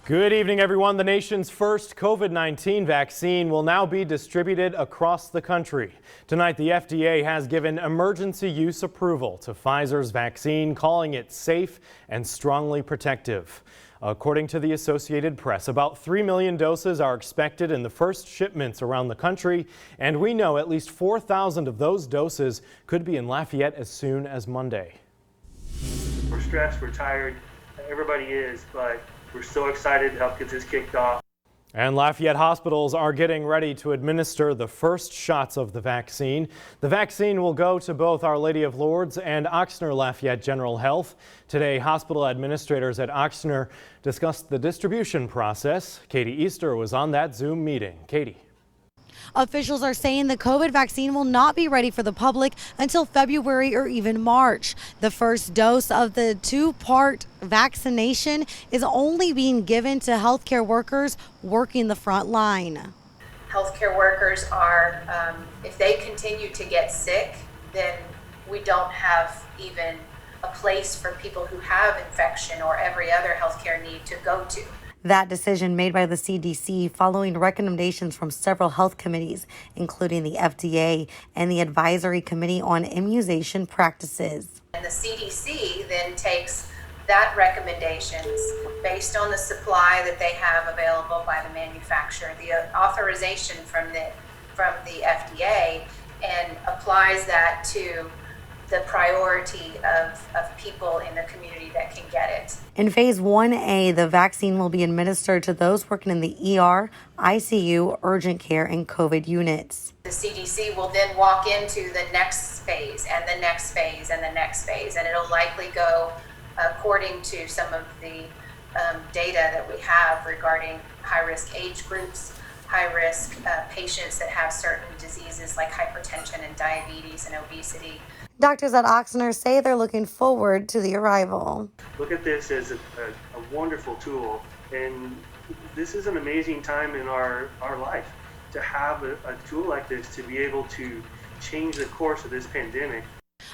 Good evening, everyone. The nation's first COVID-19 vaccine will now be distributed across the country. Tonight, the FDA has given emergency use approval to Pfizer's vaccine, calling it safe and strongly protective. According to the Associated Press, about 3 million doses are expected in the first shipments around the country, and we know at least 4,000 of those doses could be in Lafayette as soon as Monday. We're stressed, we're tired, everybody is, but we're so excited to help get this kicked off. And Lafayette hospitals are getting ready to administer the first shots of the vaccine. The vaccine will go to both Our Lady of Lourdes and Oxnard Lafayette General Health. Today, hospital administrators at Oxnard discussed the distribution process. Katie Easter was on that Zoom meeting. Katie. Officials are saying the COVID vaccine will not be ready for the public until February or even March. The first dose of the two-part vaccination is only being given to healthcare workers working the front line. Healthcare workers are, if they continue to get sick, then we don't have even a place for people who have infection or every other healthcare need to go to. That decision made by the CDC following recommendations from several health committees, including the FDA and the Advisory Committee on Immunization Practices. And the CDC then takes that recommendations based on the supply that they have available by the manufacturer, the authorization from the FDA, and applies that to the priority of people in the community that can get it. In phase 1A, the vaccine will be administered to those working in the ER, ICU, urgent care, and COVID units. The CDC will then walk into the next phase and the next phase and the next phase, and it'll likely go according to some of the data that we have regarding high-risk age groups, high-risk patients that have certain diseases like hypertension and diabetes and obesity. Doctors at Oxnard say they're looking forward to the arrival. Look at this as a wonderful tool, and this is an amazing time in our life to have a tool like this to be able to change the course of this pandemic.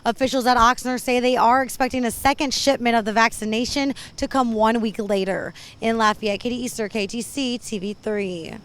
Officials at Oxnard say they are expecting a second shipment of the vaccination to come 1 week later. In Lafayette, Katie Easter, KATC TV3.